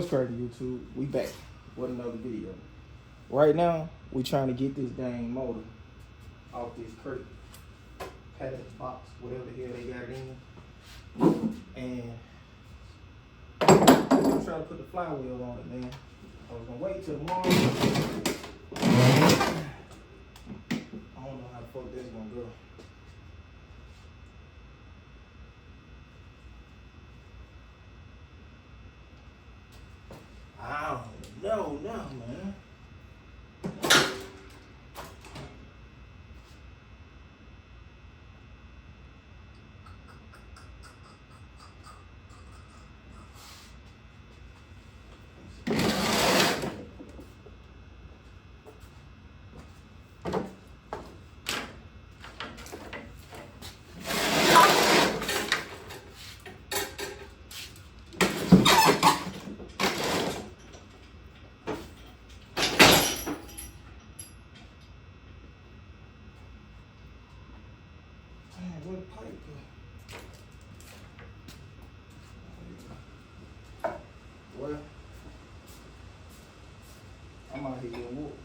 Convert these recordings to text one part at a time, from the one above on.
What's cracking, YouTube? We back with another video. Right now, we trying to get this dang motor off this crate, pallet, box, whatever the hell they got it in. And I'm trying to put the flywheel on it, man. I was gonna wait till tomorrow. I don't know how the fuck this is gonna go. I don't know, man. What pipe? Well, I'm out here getting whooped.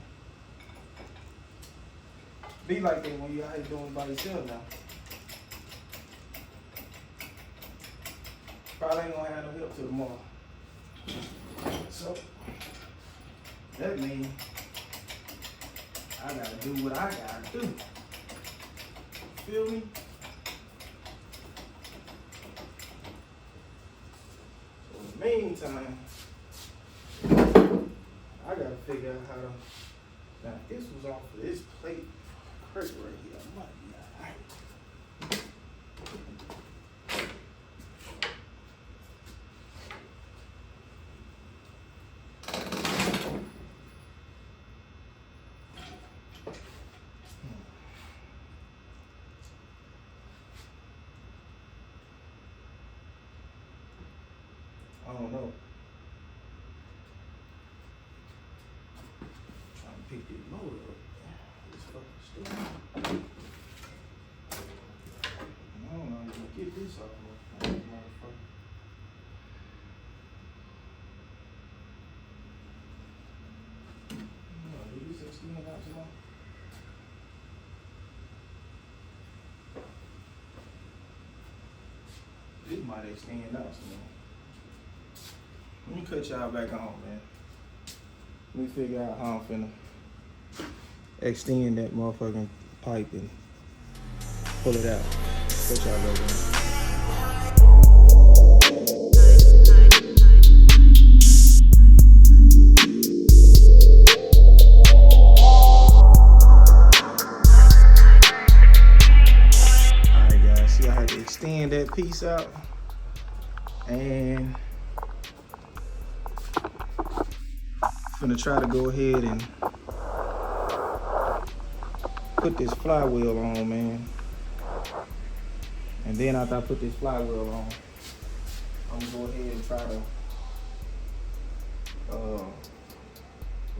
Be like that when you out here doing it by yourself now. Probably ain't gonna have no help till tomorrow. So that means I gotta do what I gotta do. Feel me? So in the meantime, I gotta figure out how to. Now, if this was off of this plate crate right here, I might be alright. I don't know. Trying to pick this motor up. This fucking stupid. I don't know how to get this off of this motherfucker. Do you extend it out some more? This might extend out some more. Let me cut y'all back on, man. Let me figure out how I'm finna extend that motherfucking pipe and pull it out. Cut y'all back on. Alright guys, see I had to extend that piece out and I'm gonna try to go ahead and put this flywheel on, man. And then after I put this flywheel on, I'm gonna go ahead and try to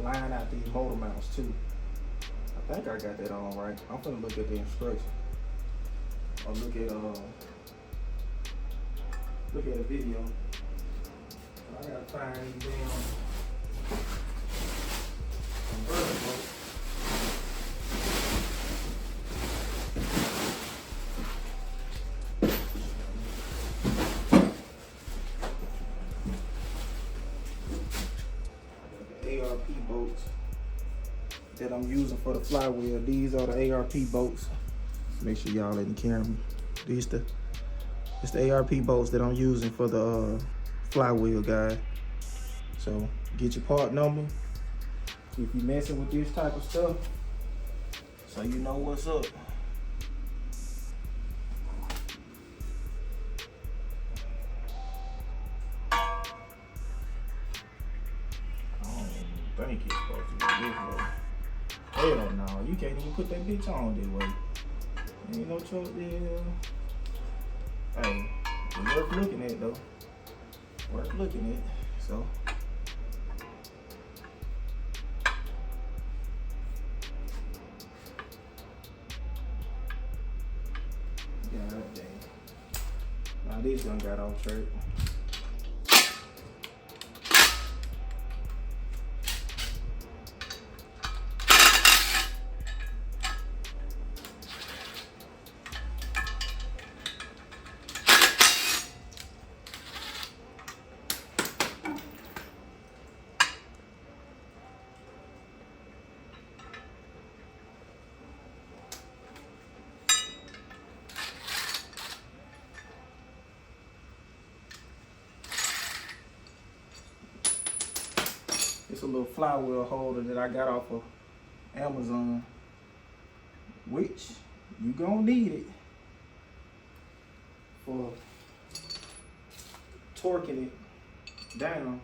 line out these motor mounts too. I think I got that on right. I'm gonna look at the instructions. Or look at a video. I gotta find these damn ARP bolts that I'm using for the flywheel. These are the ARP bolts. Make sure y'all didn't carry me. It's the ARP bolts that I'm using for the flywheel, guys. So get your part number if you're messing with this type of stuff, so you know what's up. I don't even think it's supposed to be this way. Hell no, you can't even put that bitch on this way. Ain't no choice there. Hey, it's worth looking at though. Worth looking at. So God damn. Now this one got off track. a little flywheel holder that I got off of Amazon, which you gonna need it for torquing it down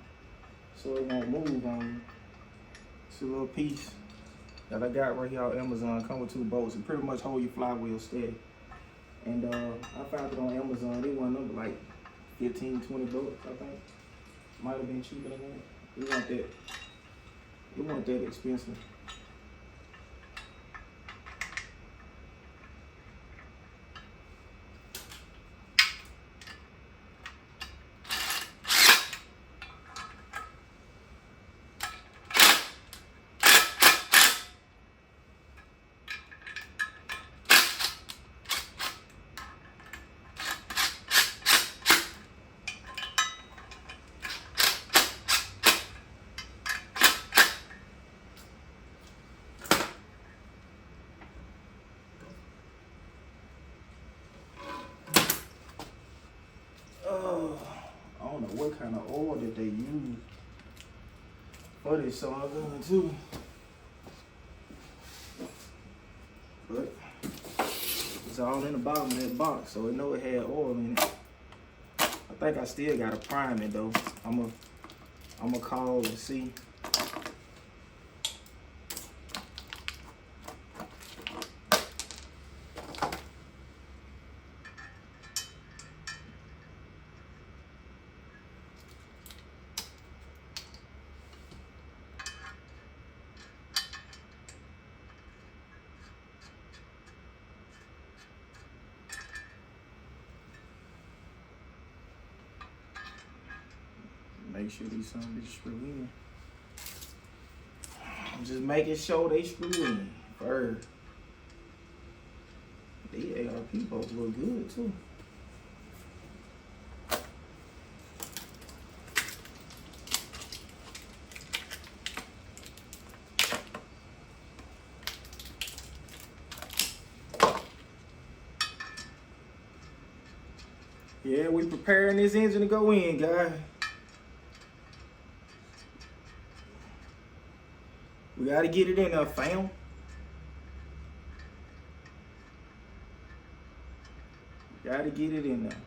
so it won't move on you. It's a little piece that I got right here on Amazon. Come with 2 bolts. It pretty much hold your flywheel steady. And I found it on Amazon. It went up like 15, 20 bucks, I think. Might have been cheaper than that. It wasn't that expensive. I don't know what kind of oil that they use for this song too. But it's all in the bottom of that box, so I know it had oil in it. I think I still gotta prime it though. I'm gonna call and see. Make sure these some screw in. I'm just making sure they screw in first. These ARP bolts look good too. Yeah, we preparing this engine to go in, guys. We gotta get it in there, fam. Gotta get it in there.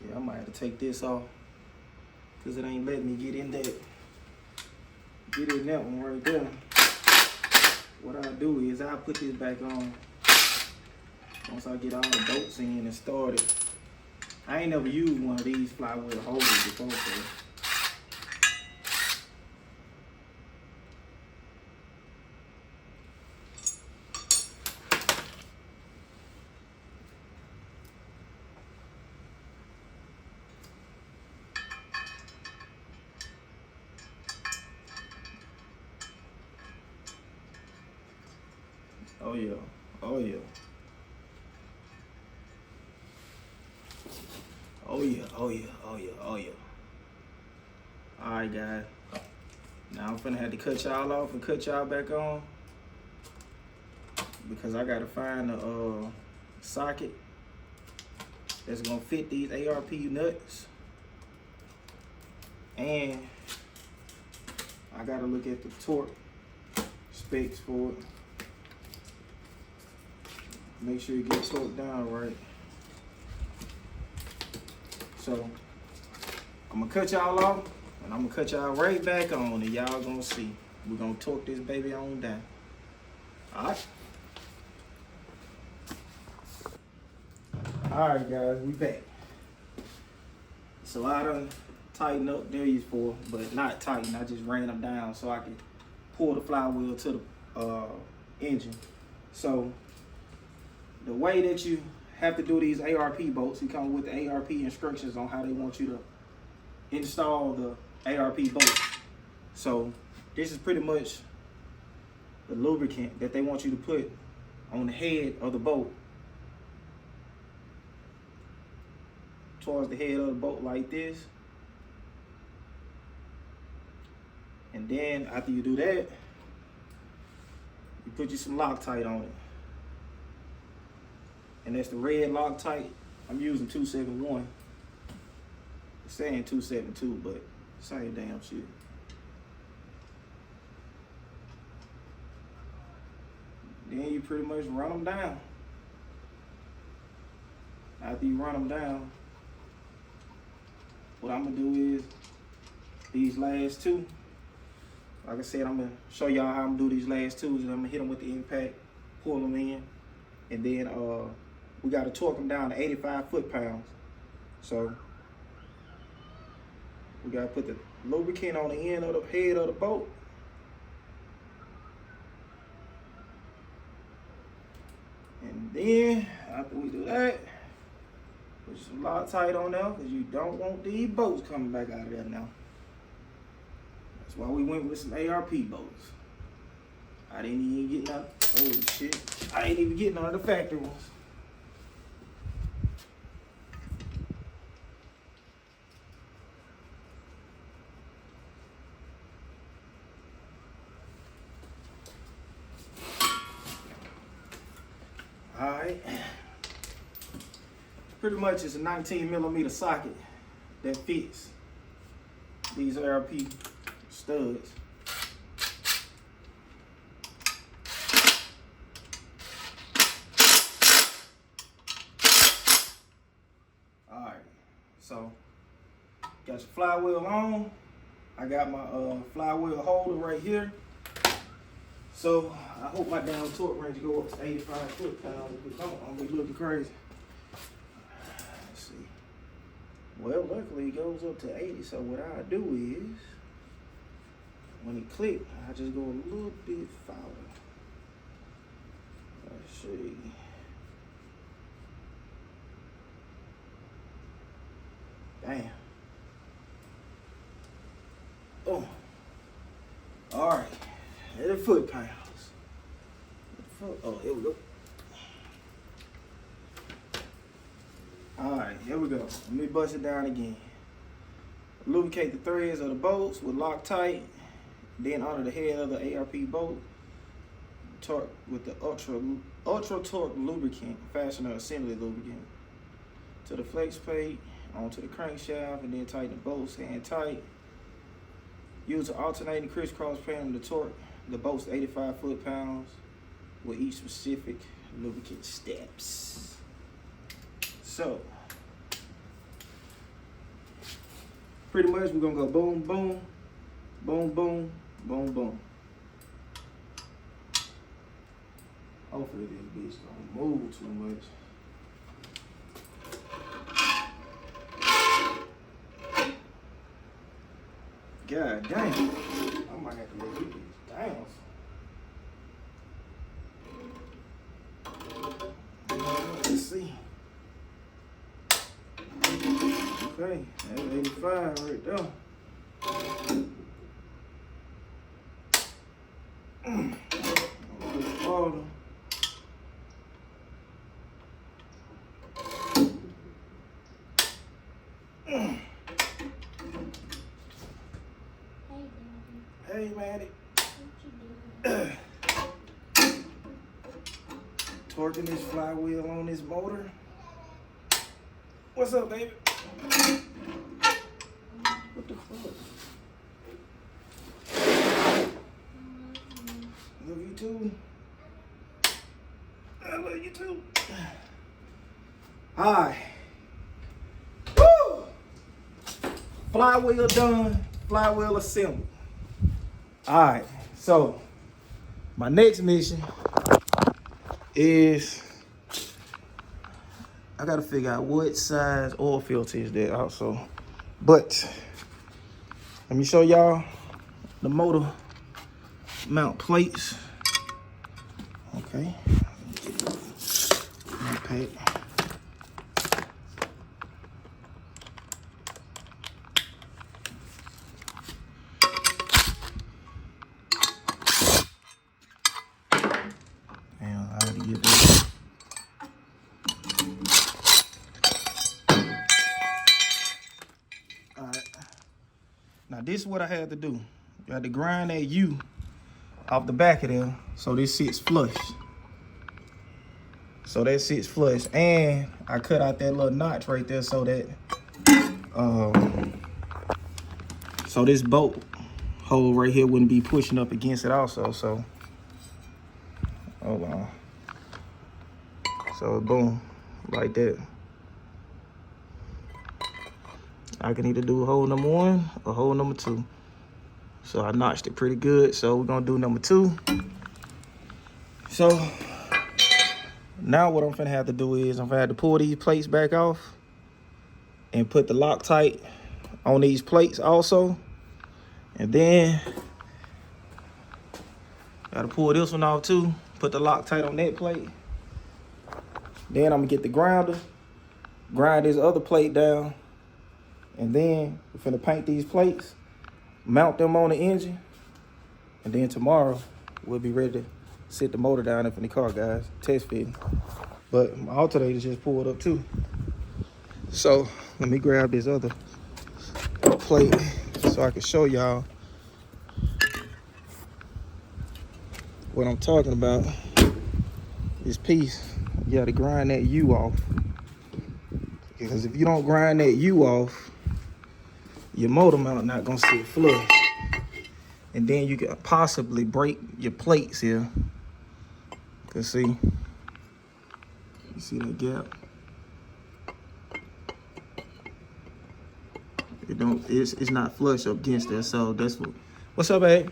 Yeah, I might have to take this off because it ain't letting me get in that. Get in that one right there. What I'll do is I'll put this back on once I get all the bolts in and started. I ain't never used one of these flywheel holders before, so. Oh yeah, oh yeah. Oh yeah, oh yeah, oh yeah, oh yeah. Alright guys. Now I'm finna have to cut y'all off and cut y'all back on. Because I gotta find a socket that's gonna fit these ARP nuts. And I gotta look at the torque specs for it. Make sure you get torqued down right. So I'm gonna cut y'all off and I'm gonna cut y'all right back on and y'all gonna see. We're gonna torque this baby on down. Alright. Alright guys, we back. So I done tighten up these four, but not tighten. I just ran them down so I could pull the flywheel to the engine. So the way that you have to do these ARP bolts, you come with the ARP instructions on how they want you to install the ARP bolts. So this is pretty much the lubricant that they want you to put on the head of the bolt. Towards the head of the bolt like this. And then after you do that, you put you some Loctite on it. And that's the red Loctite. I'm using 271. It's saying 272, but same damn shit. Then you pretty much run them down. After you run them down, what I'm gonna do is these last two. Like I said, I'm gonna show y'all how I'm gonna do these last twos, and I'm gonna hit them with the impact, pull them in, and then we gotta torque them down to 85 foot-pounds. So we gotta put the lubricant on the end of the head of the boat. And then after we do that, put some Loctite on there, because you don't want these boats coming back out of there now. That's why we went with some ARP boats. I didn't even get none. Oh shit. I ain't even get none of the factory ones. Alright. Pretty much it's a 19mm socket that fits these ARP studs. Alright, so got your flywheel on. I got my flywheel holder right here. So I hope my down torque range go up to 85 foot-pounds, because I'm gonna be looking crazy. Let's see. Well, luckily it goes up to 80, so what I do is, when it click, I just go a little bit farther. Let's see. Damn. Oh. All right. 80 foot-pounds. Oh, here we go. All right, here we go. Let me bust it down again. Lubricate the threads of the bolts with Loctite. Then under the head of the ARP bolt, torque with the ultra torque lubricant, fastener assembly lubricant, to the flex plate, onto the crankshaft, and then tighten the bolts hand tight. Use an alternating crisscross pattern to torque the bolts to 85 foot-pounds with each specific lubricant steps. So, pretty much we're gonna go boom, boom, boom, boom, boom, boom. Hopefully this bitch don't move too much. God damn. I might have to let these down. Let's see. Okay, that's 85 right there. Harder. Hey, Maddie. Torquing this flywheel on this motor. What's up, baby? What the fuck? Love you too. I love you too. Alright. Woo! Flywheel done. Flywheel assembled. Alright, so my next mission is I gotta figure out what size oil filter is that also. But let me show y'all the motor mount plates. Okay. Okay. Now this is what I had to do. You had to grind that U off the back of there so this sits flush. So that sits flush. And I cut out that little notch right there so that So this bolt hole right here wouldn't be pushing up against it also. So hold on. So boom, like that. I can either do hole number 1 or hole number 2. So I notched it pretty good. So we're gonna do number 2. So now what I'm finna have to do is I'm gonna have to pull these plates back off and put the Loctite on these plates also. And then gotta pull this one off too. Put the Loctite on that plate. Then I'm gonna get the grinder, grind this other plate down, and then we're finna paint these plates, mount them on the engine, and then tomorrow we'll be ready to sit the motor down up in the car, guys. Test fitting. But my alternator just pulled up too. So let me grab this other plate so I can show y'all what I'm talking about. This piece, you gotta grind that U off. Because if you don't grind that U off, your motor mount not gonna sit flush. And then you could possibly break your plates here. Cause see, you see that gap? It's not flush up against there. So that's what's up, babe?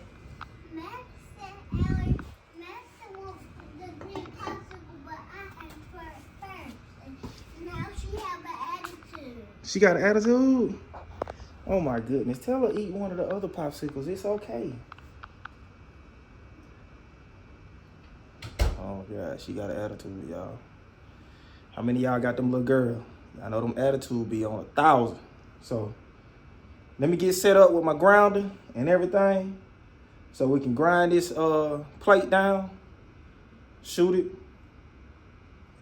She got an attitude? Oh my goodness. Tell her eat one of the other popsicles. It's okay. Oh God, she got an attitude, y'all. How many of y'all got them little girls? I know them attitude be on 1,000. So let me get set up with my grounder and everything so we can grind this plate down, shoot it,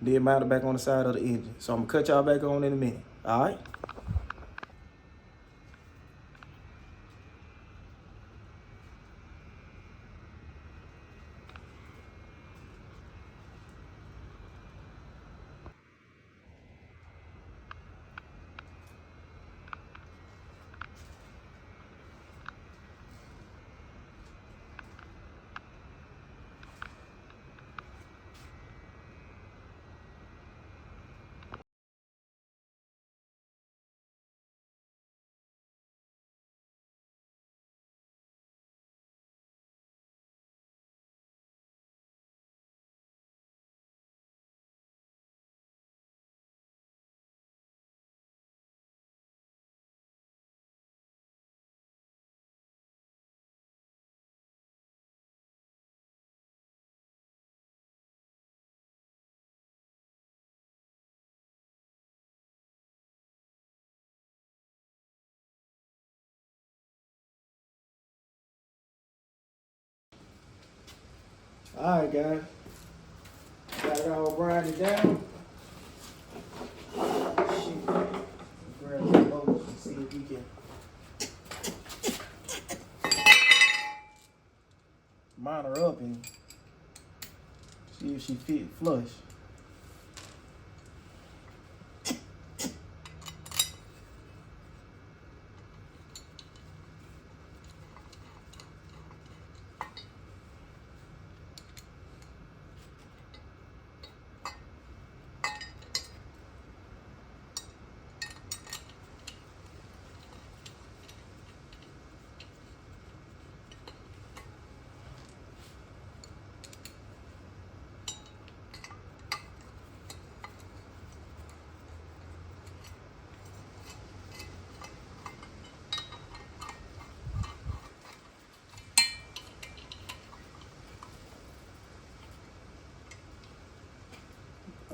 then mount it back on the side of the engine. So I'm gonna cut y'all back on in a minute. All right? All right, guys. Got it all grinded down. Shoot. Grab the bolts and see if we can mount her up and see if she fit flush.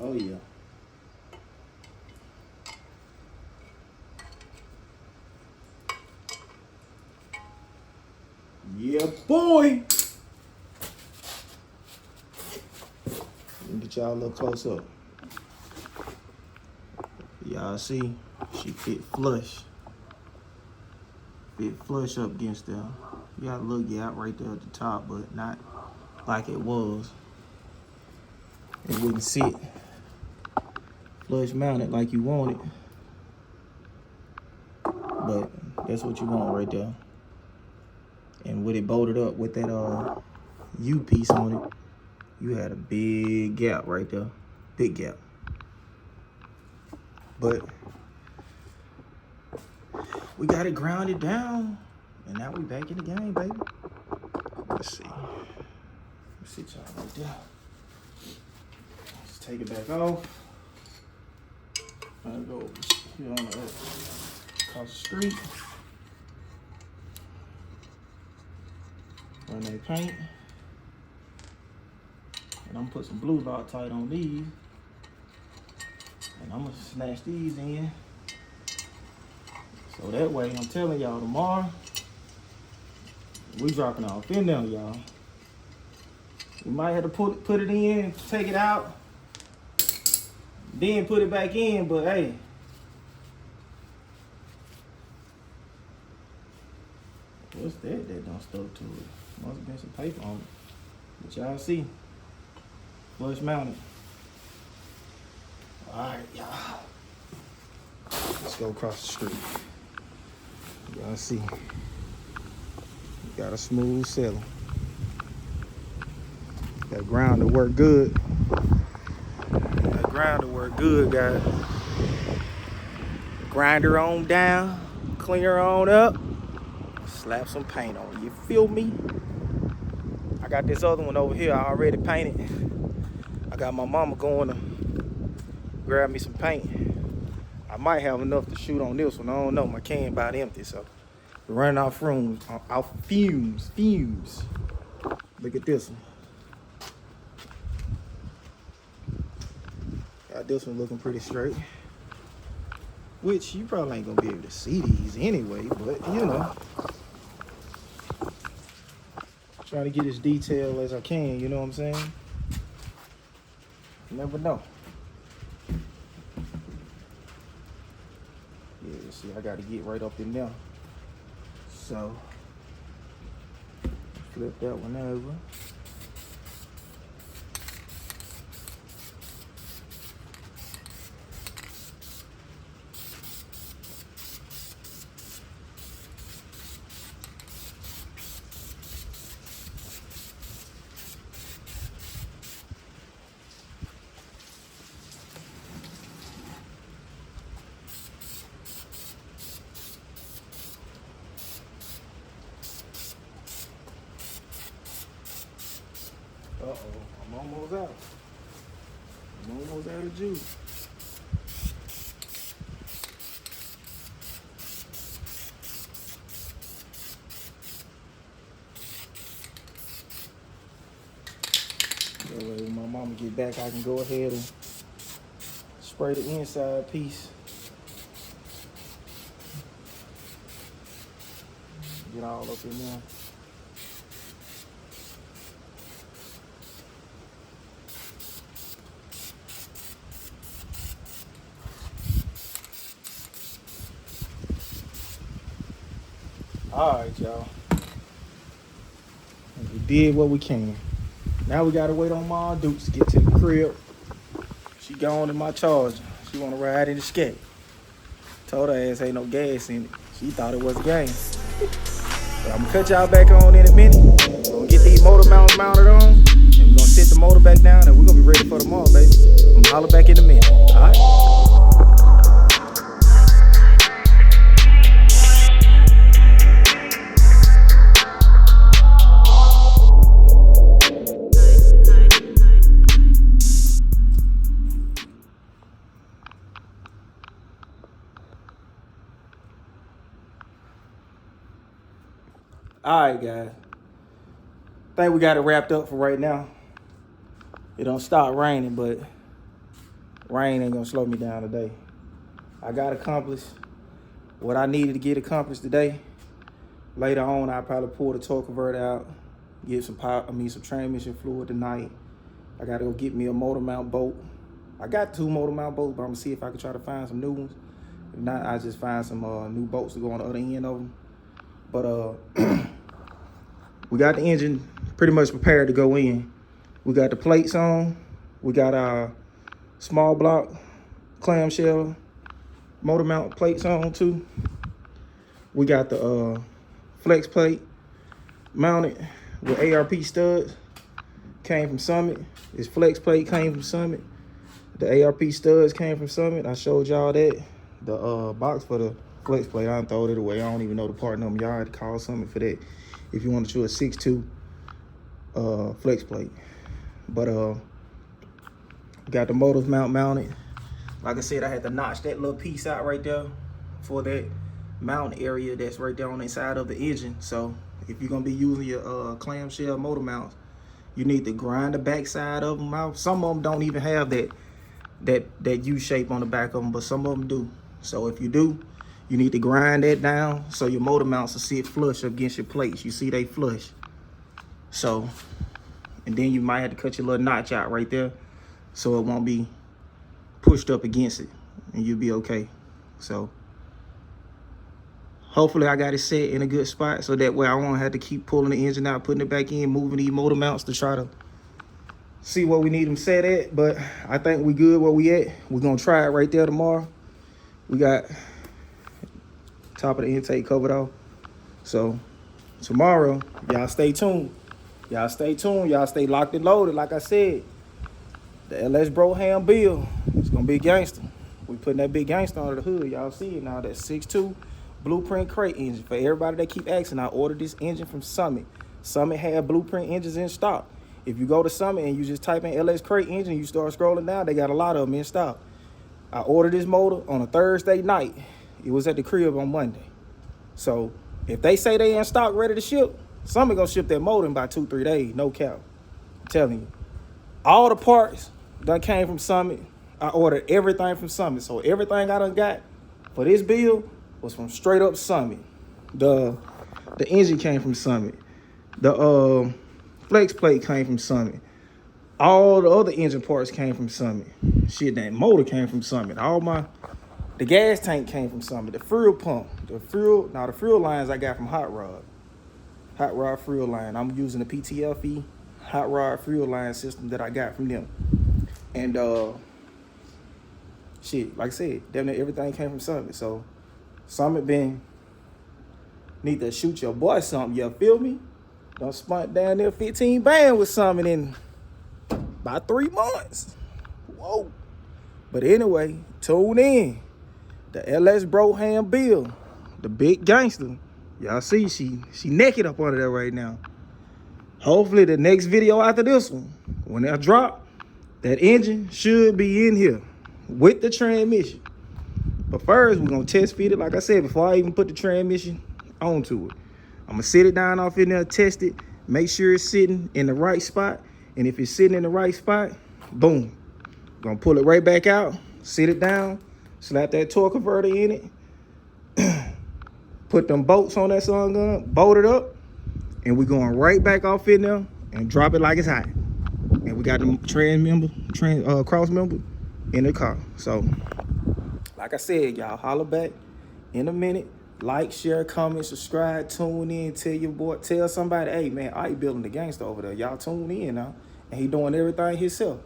Oh yeah. Yeah, boy. Let me get y'all a little close up. Y'all see, she fit flush. Fit flush up against there. You got a little gap right there at the top, but not like it was. It wouldn't sit flush mounted like you want it. but that's what you want right there. And with it bolted up with that U piece on it, you had a big gap right there. Big gap. But we got it grounded down, and now we back in the game, baby. Let's see. Let's sit y'all right there. Let's take it back off. I'm gonna go here on the across the street. Run that paint. And I'm gonna put some blue Loctite on these. And I'm gonna snatch these in. So that way, I'm telling y'all, tomorrow, we dropping off in there, y'all. We might have to put it in, take it out, then put it back in, but hey. What's that done stuck to it? Must have been some paper on it. But y'all see, flush mounted. All right, y'all. Let's go across the street. Y'all see, got a smooth ceiling. That ground to work good. That ground to work good, guys. Grinder on down, clear on up, slap some paint on it. You feel me? I got this other one over here I already painted. I got my mama going to grab me some paint. I might have enough to shoot on this one. I don't know. My can about empty, so we're running off fumes. Look at this one. Got this one looking pretty straight. Which you probably ain't gonna be able to see these anyway, but you know. Trying to get as detailed as I can, you know what I'm saying? You never know. Yeah, see, I gotta get right up in there. So, flip that one over. Uh-oh, I'm almost out. I'm almost out of juice. That way when my mama get back, I can go ahead and spray the inside piece. Get all up in there. All right, y'all. We did what we can. Now we gotta wait on Ma Dukes to get to the crib. She gone in my Charger. She wanna ride in the skate. Told her ass ain't no gas in it. She thought it was a game. But I'm gonna cut y'all back on in a minute. We're gonna get these motor mounts mounted on. And we're gonna sit the motor back down and we're gonna be ready for tomorrow, baby. I'm gonna holler back in a minute. All right? All right, guys. Think we got it wrapped up for right now. It don't stop raining, but rain ain't gonna slow me down today. I got accomplished what I needed to get accomplished today. Later on, I'll probably pull the torque converter out, get some some transmission fluid tonight. I gotta go get me a motor mount bolt. I got 2 motor mount bolts, but I'm gonna see if I can try to find some new ones. If not, I just find some new bolts to go on the other end of them. But we got the engine pretty much prepared to go in. We got the plates on. We got our small block clamshell motor mount plates on too. We got the flex plate mounted with ARP studs. Came from Summit. This flex plate came from Summit. The ARP studs came from Summit. I showed y'all that. The box for the flex plate, I done throwed it away. I don't even know the part number. Y'all had to call Summit for that if you want to do a 6'2" flex plate. But got the motors mounted. Like I said, I had to notch that little piece out right there for that mount area that's right there on the inside of the engine. So if you're gonna be using your clamshell motor mounts, you need to grind the back side of them out. Some of them don't even have that U shape on the back of them, but some of them do. So if you do, you need to grind that down so your motor mounts will sit flush against your plates. You see they flush. So, and then you might have to cut your little notch out right there so it won't be pushed up against it, and you'll be okay. So hopefully I got it set in a good spot so that way I won't have to keep pulling the engine out, putting it back in, moving these motor mounts to try to see where we need them set at. But I think we good where we at. We're gonna try it right there tomorrow. We got top of the intake covered off. So tomorrow, y'all stay tuned. Y'all stay tuned. Y'all stay locked and loaded. Like I said, the LS Brougham build, it's gonna be gangster. We putting that big gangster under the hood. Y'all see it now. That 6'2" blueprint crate engine. For everybody that keep asking, I ordered this engine from Summit. Summit had blueprint engines in stock. If you go to Summit and you just type in LS crate engine, you start scrolling down, they got a lot of them in stock. I ordered this motor on a Thursday night. It was at the crib on Monday. So if they say they in stock ready to ship, Summit gonna ship that motor in about 2-3 days, no cap. I'm telling you. All the parts done came from Summit. I ordered everything from Summit. So everything I done got for this build was from straight up Summit. The engine came from Summit. The flex plate came from Summit. All the other engine parts came from Summit. Shit, that motor came from Summit. The gas tank came from Summit. The fuel pump, the fuel lines I got from Hot Rod. Hot Rod fuel line. I'm using the PTFE Hot Rod fuel line system that I got from them. And shit, like I said, damn near everything came from Summit. So Summit need to shoot your boy something, you feel me? Done spent down there 15 band with Summit in about 3 months. Whoa. But anyway, tune in. The LS Brougham build, the big gangster. Y'all see she naked up under there right now. Hopefully the next video after this one, when I drop, that engine should be in here with the transmission. But first, we're gonna test fit it, like I said, before I even put the transmission onto it. I'm gonna sit it down off in there, test it, make sure it's sitting in the right spot. And if it's sitting in the right spot, boom. Gonna pull it right back out, sit it down, slap that torque converter in it, put them bolts on that sun gun, bolt it up, and we're going right back off in there and drop it like it's hot. And we got the cross member in the car. So, like I said, y'all holler back in a minute. Like, share, comment, subscribe, tune in, tell somebody, hey man, I building the gangster over there. Y'all tune in now. And he doing everything himself.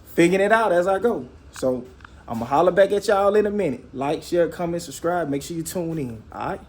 Figuring it out as I go. So I'm gonna holler back at y'all in a minute. Like, share, comment, subscribe. Make sure you tune in. All right.